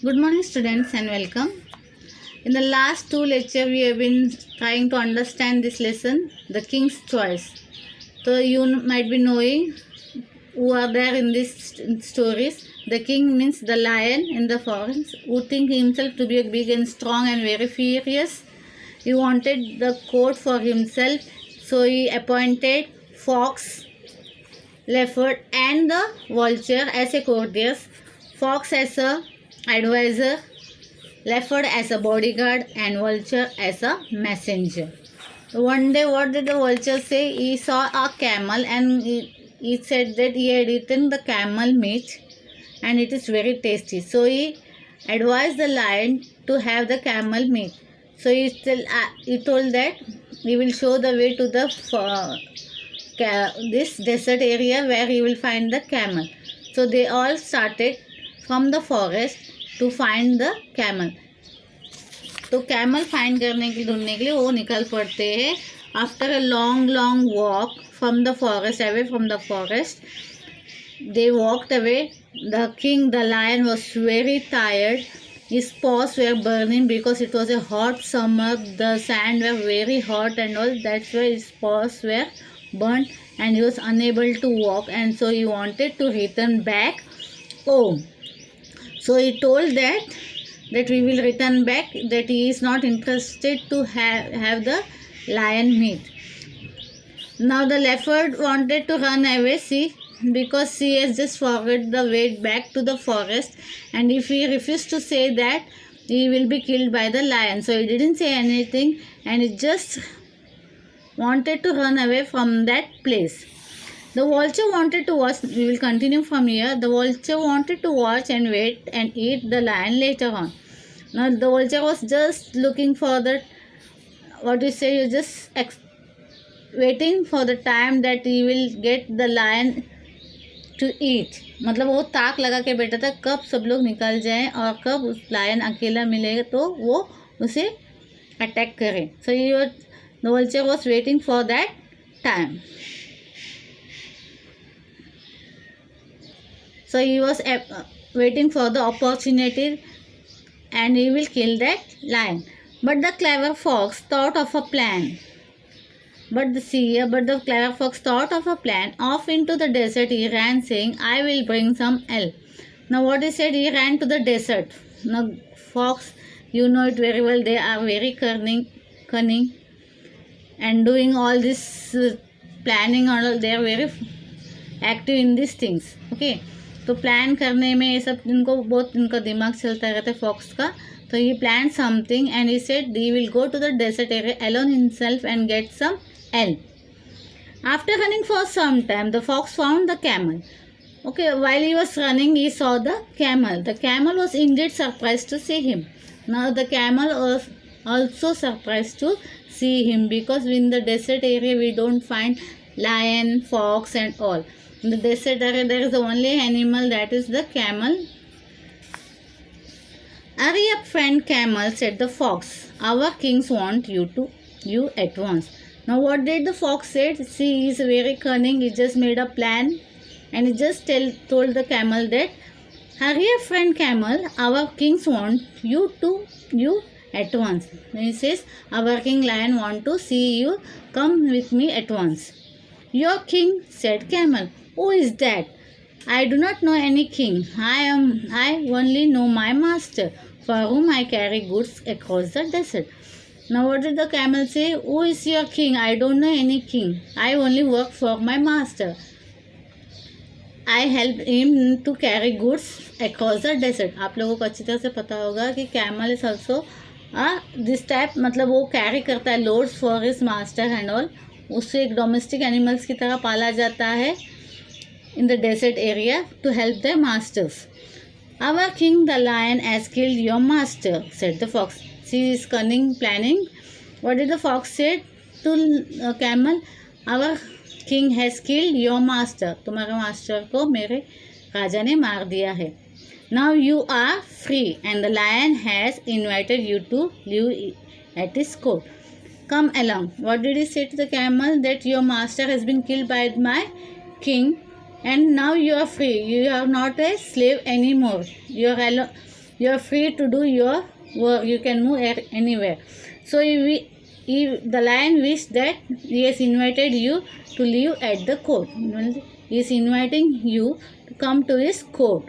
Good morning, students, and welcome. In the last two lectures, we have been trying to understand this lesson, the King's Choice. So, you might be knowing who are there in these stories. The king means the lion in the forest who think himself to be big and strong and very furious. He wanted the court for himself, so he appointed fox, leopard, and the vulture as a courtiers. Fox as a advisor, leopard as a bodyguard, and vulture as a messenger. One day, what did the vulture say? He saw a camel and he said that he had eaten the camel meat and it is very tasty. So he advised the lion to have the camel meat. So he told that he will show the way to the this desert area where he will find the camel. So they all started from the forest to find the camel. तो camel find करने के ढूंढने के लिए वो निकल पड़ते हैं. After a long long walk from the forest, away from the forest, they walked away. The king, the lion, was very tired. His paws were burning because it was a hot summer. The sand were very hot and all. That's why his paws were burnt and he was unable to walk. And so he wanted to return back home. So he told that we will return back, that he is not interested to have the lion meat. Now the leopard wanted to run away, see, because he has just forgot the way back to the forest, and if he refused to say that, he will be killed by the lion. So he didn't say anything and he just wanted to run away from that place. The vulture wanted to watch. We will continue from here. The vulture wanted to watch and wait and eat the lion later on. Now the vulture was just looking for the, what you say, you just waiting for the time that he will get the lion to eat. मतलब वो ताक लगा के बैठा था कब सब लोग निकल जाएं और कब उस लायन अकेला मिलेगा तो वो उसे अटैक करे. So the vulture was waiting for that time. So he was waiting for the opportunity and he will kill that lion. But the clever fox thought of a plan. But the clever fox thought of a plan. Off into the desert he ran, saying, I will bring some help. Now what he said, he ran to the desert. Now fox, you know it very well, they are very cunning and doing all this planning and all, they are very active in these things. Okay. तो plan करने में ये सब इनको बहुत इनका दिमाग चलता रहता है फॉक्स का. तो he plan something and he said he will go to the desert area alone himself and get some help. After running for some time the fox found the camel. Okay, while he was running, he saw the camel. The camel was indeed surprised to see him. Now the camel was also surprised to see him because in the desert area we don't find lion, fox and all. In the desert area there is the only animal, that is the camel. Hurry up, friend camel, said the fox. Our kings want you at once. Now what did the fox say? See, he is very cunning. He just made a plan and he just told the camel that, hurry up, friend camel, our kings want you at once. Then he says, our king lion want to see you, come with me at once. Your king, said camel. Who is that? I do not know any king. I only know my master, for whom I carry goods across the desert. Now what did the camel say? Who is your king? I don't know any king. I only work for my master. I help him to carry goods across the desert. आप लोगों को अच्छी तरह से पता होगा कि camel is also this type, मतलब वो carry करता है loads for his master and all. उससे एक domestic animals की तरह पाला जाता है in the desert area to help their masters. Our king the lion has killed your master, said the fox. See his cunning planning. What did the fox say to camel? Our king has killed your master. तुम्हारे master को मेरे राजा ने मार दिया है. Now you are free and the lion has invited you to live at his court. Come along. What did he say to the camel? That your master has been killed by my king and now you are free. You are not a slave anymore. You are You are free to do your work. You can move anywhere. So the lion wished that he has invited you to live at the court. He is inviting you to come to his court.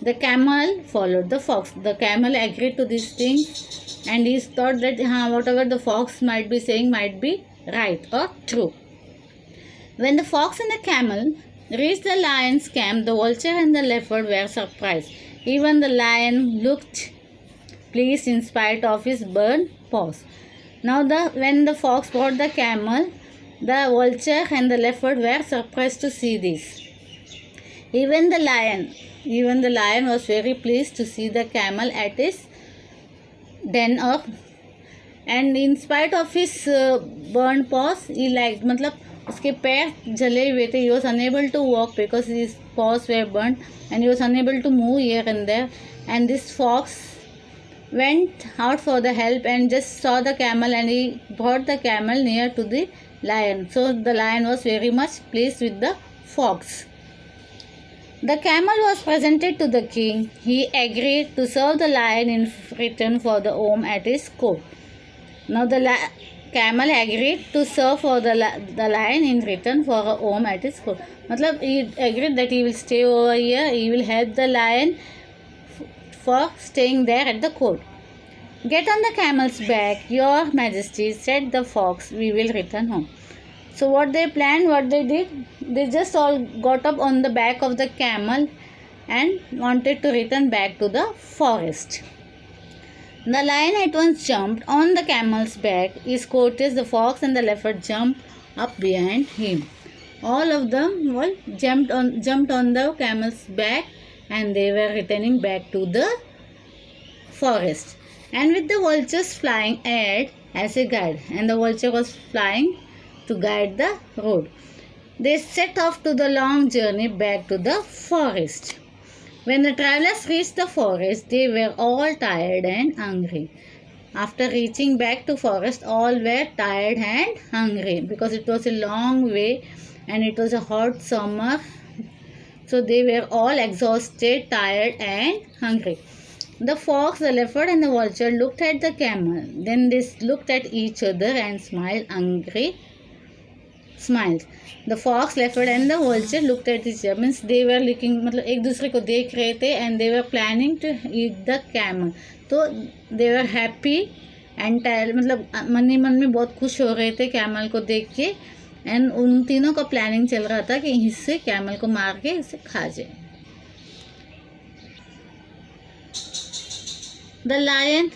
The camel followed the fox. The camel agreed to these things, and he thought that whatever the fox might be saying might be right or true. When the fox and the camel reached the lion's camp, the vulture and the leopard were surprised. Even the lion looked pleased in spite of his burnt paws. Now when the fox brought the camel, the vulture and the leopard were surprised to see this. Even the lion was very pleased to see the camel at his den and in spite of his burnt paws, he liked, उसके पैर जले हुए थे. He was unable to walk because his paws were burnt and he was unable to move here and there. And this fox went out for the help and just saw the camel, and he brought the camel near to the lion. So the lion was very much pleased with the fox. The camel was presented to the king. He agreed to serve the lion in return for the home at his court. Now the camel agreed to serve for the lion in return for a home at his court. He agreed that he will stay over here. He will help the lion for staying there at the court. Get on the camel's back, your majesty, said the fox. We will return home. So what they planned, what they did, they just all got up on the back of the camel and wanted to return back to the forest. The lion at once jumped on the camel's back. His courtiers, the fox and the leopard, jumped up behind him. All of them jumped on the camel's back, and they were returning back to the forest. And with the vultures flying ahead as a guide, and the vulture was flying to guide the road, they set off to the long journey back to the forest. When the travelers reached the forest, they were all tired and hungry. After reaching back to forest, all were tired and hungry because it was a long way and it was a hot summer. So they were all exhausted, tired and hungry. The fox, the leopard and the vulture looked at the camel. Then they looked at each other and smiled hungry smiles. The fox, leopard and the vulture looked at each other. Means they were looking, एक दूसरे को देख रहे थे, and they were planning to eat the camel. तो they were happy and tired, मन ही मन में बहुत खुश हो रहे थे कैमल को देख के. एंड उन तीनों का प्लानिंग चल रहा था कि इससे कैमल को मार के इसे खा जाए. The lion,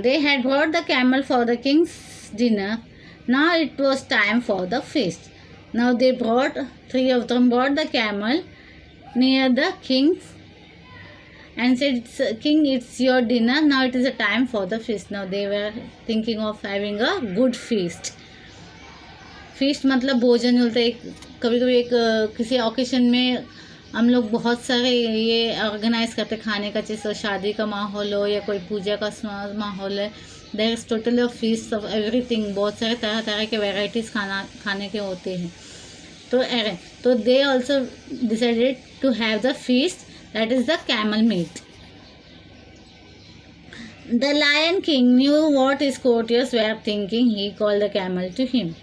they had brought the camel for the king's dinner. Now it was time for the feast. Now three of them brought the camel near the king and said, King, it's your dinner. Now it is a time for the feast. Now they were thinking of having a good feast. Feast भोजन बोलते हैं. कभी कभी किसी occasion में हम लोग बहुत सारे ये ऑर्गेनाइज करते खाने का, जैसे शादी का माहौल हो या कोई पूजा का माहौल है. There is totally a feast of everything. बहुत सारे तरह तरह के वेराइटीज़ खाने के होते हैं. तो they also decided to have the feast, that is the camel meat. The Lion King knew what his courtiers were thinking. He called the camel to him.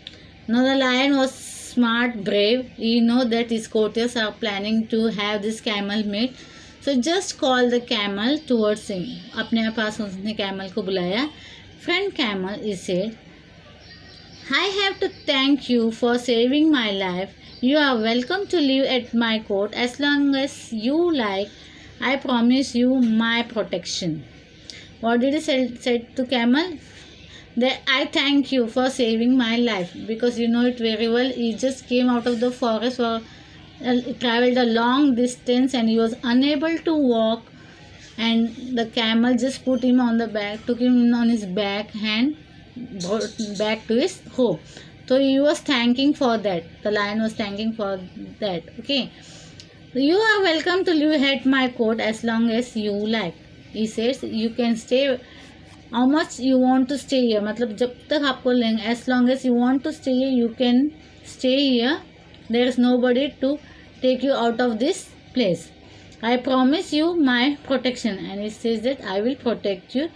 Now the lion was smart, brave. He knew that his courtiers are planning to have this camel meat. So just call the camel towards him. अपने पास उसने camel को बुलाया. Friend camel, he said, I have to thank you for saving my life. You are welcome to live at my court as long as you like. I promise you my protection. What did he say to camel? I thank you for saving my life, because you know it very well. He just came out of the forest, traveled a long distance, and he was unable to walk. And the camel just put him on the back, took him on his back, and brought back to his home. So he was thanking for that. The lion was thanking for that. Okay. You are welcome to live at my court as long as you like. He says you can stay. How much you want to stay here? जब तक आपको लेंगे, as long as you want to stay here, you can stay here. There is nobody to take you out of this place. I promise you my protection. And it says that I will protect you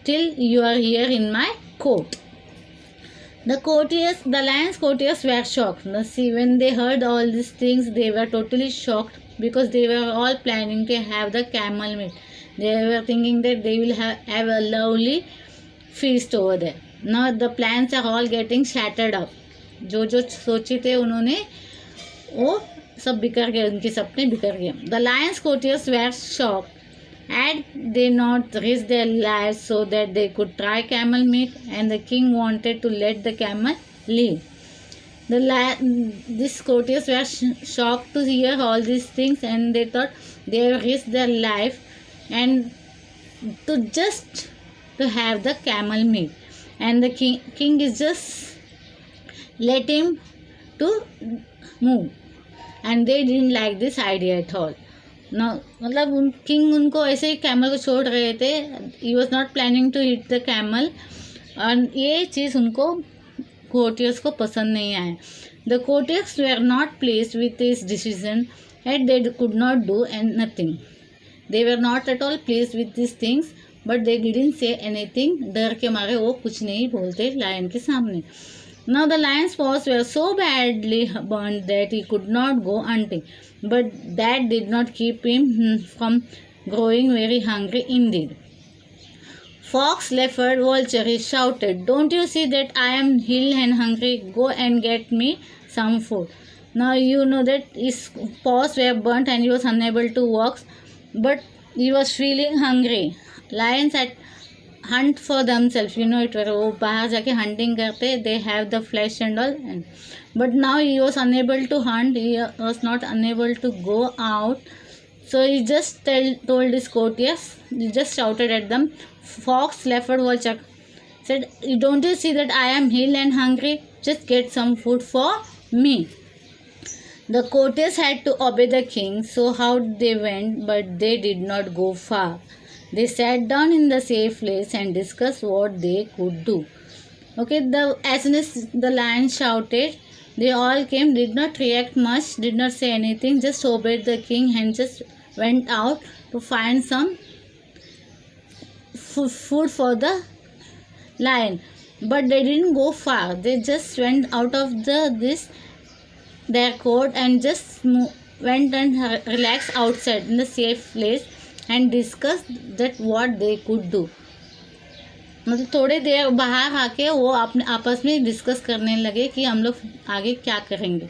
till you are here in my court. The lion's courtiers were shocked. Now, see, when they heard all these things, they were totally shocked because they were all planning to have the camel meat. They were thinking that they will have a lovely feast over there. Now the plans are all getting shattered up. जो जो सोचे थे उन्होंने वो सब बिखर गए, उनके सपने बिखर गए. The lion's courtiers were shocked. Had they not risked their lives so that they could try camel meat, and the king wanted to let the camel live. These courtiers were shocked to hear all these things, and they thought they risked their life and to have the camel meat, and the king is just let him to move, and they didn't like this idea at all. ना मतलब king उनको ऐसे ही camel को छोड़ रहे थे. He was not planning to hit the camel, और ये चीज़ उनको कोर्टियर्स को पसंद नहीं आया. The courtiers were not pleased with this decision at they could not do and nothing. They were not at all pleased with this things, but they didn't say anything. डर के मारे वो कुछ नहीं बोलते लायन के सामने. Now the lion's paws were so badly burned that he could not go hunting, but that did not keep him from growing very hungry indeed. Fox, leopard, vulture, he shouted, "Don't you see that I am ill and hungry? Go and get me some food." Now you know that his paws were burnt and he was unable to walk, but he was feeling hungry. Lions had hunt for themselves, you know it, वो बाहर जाके hunting करते, they have the flesh and all, but now he was unable to hunt, he was not unable to go out, so he just told his courtiers, he just shouted at them, "Fox, leopard, vulture," said, "Don't you see that I am ill and hungry? Just get some food for me." The courtiers had to obey the king, so out they went, but they did not go far. They sat down in the safe place and discussed what they could do. Okay, as soon as the lion shouted, they all came, did not react much, did not say anything, just obeyed the king and just went out to find some food for the lion. But they didn't go far. They just went out of their court and just went and relaxed outside in the safe place and discussed that what they could do. मतलब थोड़े देर बाहर आके वो अपने आपस में discuss करने लगे कि हम लोग आगे क्या करेंगे.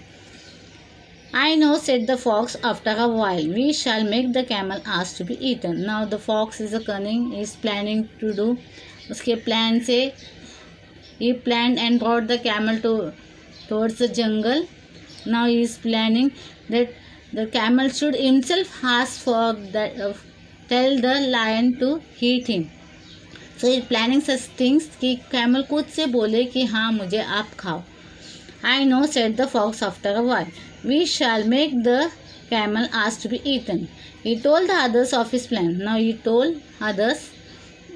"I know," said the fox after a while, "we shall make the camel ask to be eaten." Now the fox is a cunning, he is planning to do, उसके प्लान से he planned and brought the camel towards the jungle. Now he is planning that the camel should himself ask for that, tell the lion to eat him. So he is planning such things कि camel खुद से बोले कि हाँ मुझे आप खाओ. "I know," said the fox after a while, "we shall make the camel ask to be eaten." He told the others of his plan. Now he told others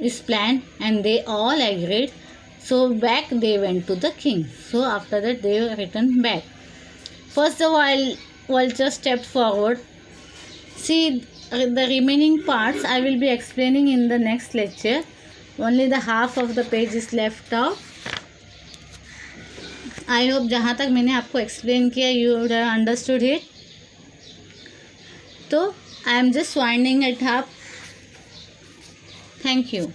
his plan and they all agreed. So back they went to the king. So after that they returned back. First the vulture stepped forward. See, the remaining parts I will be explaining in the next lecture. Only the half of the page is left out. I hope जहाँ तक मैंने आपको explain किया you would have understood it. तो I am just winding it up. Thank you.